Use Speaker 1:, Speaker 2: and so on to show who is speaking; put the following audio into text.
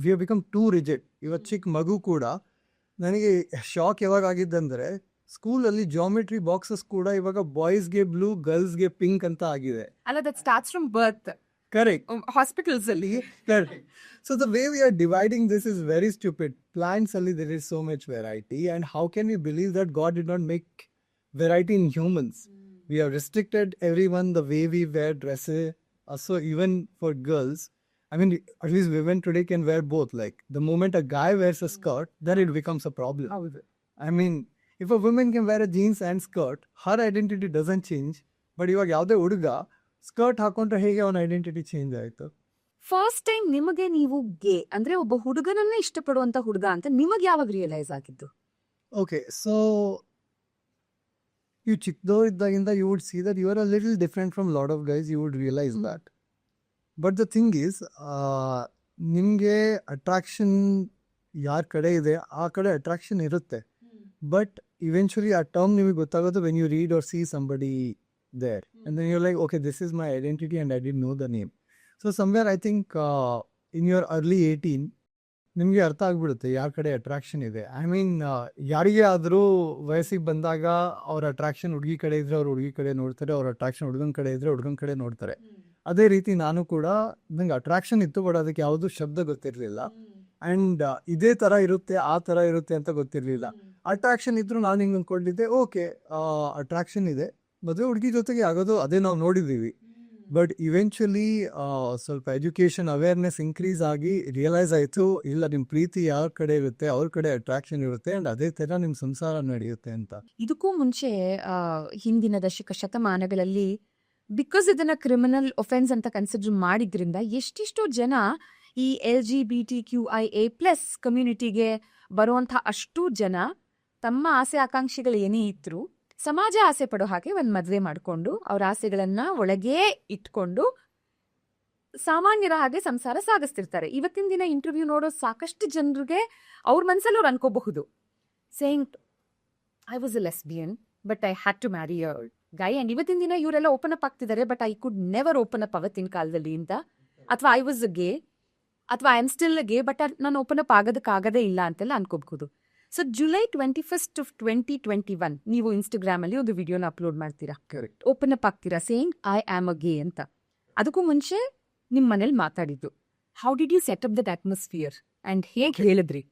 Speaker 1: We have become two rigid. ಇವತ್ತು ಚಿಕ್ಕ ಮಗು ಕೂಡ ನನಗೆ ಶಾಕ್ ಯಾವಾಗ ಆಗಿದ್ದಂದ್ರೆ ಸ್ಕೂಲಲ್ಲಿ ಜಾಮೆಟ್ರಿ ಬಾಕ್ಸಸ್ ಕೂಡ ಇವಾಗ ಬಾಯ್ಸ್ಗೆ ಬ್ಲೂ ಗರ್ಲ್ಸ್ಗೆ ಪಿಂಕ್ ಅಂತ ಆಗಿದೆ.
Speaker 2: ಅಲ್ಲ, that starts from birth.
Speaker 1: Correct.
Speaker 2: Hospitals ಅಲ್ಲಿ.
Speaker 1: Correct. So the way we are dividing this is very stupid. Plants only there is so much variety, and how can we believe that God did not make variety in humans? We have restricted everyone the way we wear dresses. So even for girls, I mean, at least women today can wear both. Like the moment a guy wears a skirt, then it becomes a problem. I mean, if a woman can wear a jeans and skirt, her identity doesn't change. But ಇವಾಗ ಯಾವುದೇ ಹುಡುಗ skirt ಹಾಕೊಂಡ್ರೆ ಹೇಗೆ ಅವನ identity change ಆಯ್ತು?
Speaker 2: First time ನಿಮಗೆ ನೀವು ಗೆ ಅಂದ್ರೆ ಒಬ್ಬ ಹುಡುಗನನ್ನೇ ಇಷ್ಟಪಡುವಂತ ಹುಡುಗ ಅಂತ ನಿಮಗೆ ಯಾವಾಗ ರಿಯಲೈಸ್ ಆಗಿದ್ದು?
Speaker 1: Okay, so you ಚಿಕ್ಕದವರಿದ್ದಾಗಿಂದ you would see that you are a little different from lot of guys. You would realize that. But the thing is, ನಿಮಗೆ ಅಟ್ರಾಕ್ಷನ್ ಯಾರ ಕಡೆ ಇದೆ ಆ ಕಡೆ ಅಟ್ರಾಕ್ಷನ್ ಇರುತ್ತೆ. ಬಟ್ ಇವೆಂಚುಲಿ ಆ ಟರ್ಮ್ ನಿಮಗೆ ಗೊತ್ತಾಗೋದು when you read or see somebody there. And then you're like, okay, this is my identity and I didn't know the name. So somewhere I think in your early 18, ನಿಮಗೆ ಅರ್ಥ ಆಗ್ಬಿಡುತ್ತೆ ಯಾರ ಕಡೆ attraction ಇದೆ. I mean ಯಾರಿಗೆ ಆದರೂ ವಯಸ್ಸಿಗೆ ಬಂದಾಗ ಅವ್ರ ಅಟ್ರಾಕ್ಷನ್ ಹುಡುಗಿ ಕಡೆ ಇದ್ರೆ ಅವ್ರು ಹುಡುಗಿ ಕಡೆ ನೋಡ್ತಾರೆ, ಅವ್ರ ಅಟ್ರಾಕ್ಷನ್ ಹುಡುಗನ ಕಡೆ ಇದ್ರೆ ಹುಡುಗನ ಕಡೆ ನೋಡ್ತಾರೆ. ಅದೇ ರೀತಿ ನಾನು ಕೂಡ ನಂಗೆ ಅಟ್ರಾಕ್ಷನ್ ಇತ್ತು, ಬಟ್ ಅದಕ್ಕೆ ಯಾವುದು ಶಬ್ದ ಗೊತ್ತಿರಲಿಲ್ಲ. ಆ್ಯಂಡ್ ಇದೇ ಥರ ಇರುತ್ತೆ ಆ ಥರ ಇರುತ್ತೆ ಅಂತ ಗೊತ್ತಿರಲಿಲ್ಲ. ಅಟ್ರಾಕ್ಷನ್ ಇದ್ರು ನಾನು ಹಿಂಗೆ ಅಂದ್ಕೊಂಡಿದ್ದೆ, ಓಕೆ ಅಟ್ರಾಕ್ಷನ್ ಇದೆ, ಮದುವೆ ಹುಡುಗಿ ಜೊತೆಗೆ ಆಗೋದು ಅದೇ ನಾವು ನೋಡಿದ್ದೀವಿ. ಬಟ್ ಇವೆಂಚುಲಿ ಸ್ವಲ್ಪ ಎಜುಕೇಷನ್ ಅವೇರ್ನೆಸ್ ಇನ್ಕ್ರೀಸ್ ಆಗಿ ರಿಯಲೈಸ್ ಆಯಿತು, ಇಲ್ಲ ನಿಮ್ಮ ಪ್ರೀತಿ ಯಾರ ಕಡೆ ಇರುತ್ತೆ ಅವ್ರ ಕಡೆ ಅಟ್ರಾಕ್ಷನ್ ಇರುತ್ತೆ ಆ್ಯಂಡ್ ಅದೇ ಥರ ನಿಮ್ಮ ಸಂಸಾರ ನಡೆಯುತ್ತೆ ಅಂತ.
Speaker 2: ಇದಕ್ಕೂ ಮುಂಚೆ ಹಿಂದಿನ ಶತಮಾನಗಳಲ್ಲಿ ಬಿಕಾಸ್ ಇದನ್ನ ಕ್ರಿಮಿನಲ್ ಒಫೆನ್ಸ್ ಅಂತ ಕನ್ಸಿಡರ್ ಮಾಡಿದ್ರಿಂದ ಎಷ್ಟಿಷ್ಟೋ ಜನ ಈ LGBTQIA+ ಕಮ್ಯುನಿಟಿಗೆ ಬರುವಂಥ ಅಷ್ಟು ಜನ ತಮ್ಮ ಆಸೆ ಆಕಾಂಕ್ಷೆಗಳು ಏನೇ ಇದ್ರು ಸಮಾಜ ಆಸೆ ಪಡೋ ಹಾಗೆ ಒಂದು ಮದುವೆ ಮಾಡಿಕೊಂಡು ಅವ್ರ ಆಸೆಗಳನ್ನ ಒಳಗೇ ಇಟ್ಕೊಂಡು ಸಾಮಾನ್ಯರ ಹಾಗೆ ಸಂಸಾರ ಸಾಗಿಸ್ತಿರ್ತಾರೆ. ಇವತ್ತಿನ ದಿನ ಇಂಟರ್ವ್ಯೂ ನೋಡೋ ಸಾಕಷ್ಟು ಜನರಿಗೆ ಅವ್ರ ಮನಸ್ಸಲ್ಲಿ ಅವ್ರು ಅನ್ಕೋಬಹುದು, saying I was a lesbian but I had to marry a guy. And ಇವತ್ತಿನ ದಿನ ಇವರೆಲ್ಲ ಓಪನ್ ಅಪ್ ಆಗ್ತಿದ್ದಾರೆ, but I could never open up ಅವತ್ತಿನ ಕಾಲದಲ್ಲಿ ಅಂತ. ಅಥವಾ ಐ ವಾಸ್ ಅ ಗೇ, ಅಥವಾ I am still gay but ನಾನು ಓಪನ್ ಅಪ್ ಆಗೋದಕ್ಕಾಗದೇ ಇಲ್ಲ ಅಂತೆಲ್ಲ ಅನ್ಕೋಬಹುದು. ಸೊ ಜುಲೈ 21st of 2021 ನೀವು ಇನ್ಸ್ಟಾಗ್ರಾಮ್ ಅಲ್ಲಿ ಒಂದು ವಿಡಿಯೋನ ಅಪ್ಲೋಡ್ ಮಾಡ್ತೀರಾ,
Speaker 1: ಕರೆಕ್ಟ್,
Speaker 2: ಓಪನ್ ಅಪ್ ಆಗ್ತೀರಾ saying I am a gay ಅಂತ. ಅದಕ್ಕೂ ಮುಂಚೆ ನಿಮ್ಮ ಮನೇಲಿ ಮಾತಾಡಿದ್ದು, how did you set up that atmosphere and ಹೇಗೆ ಹೇಳಿದ್ರಿ?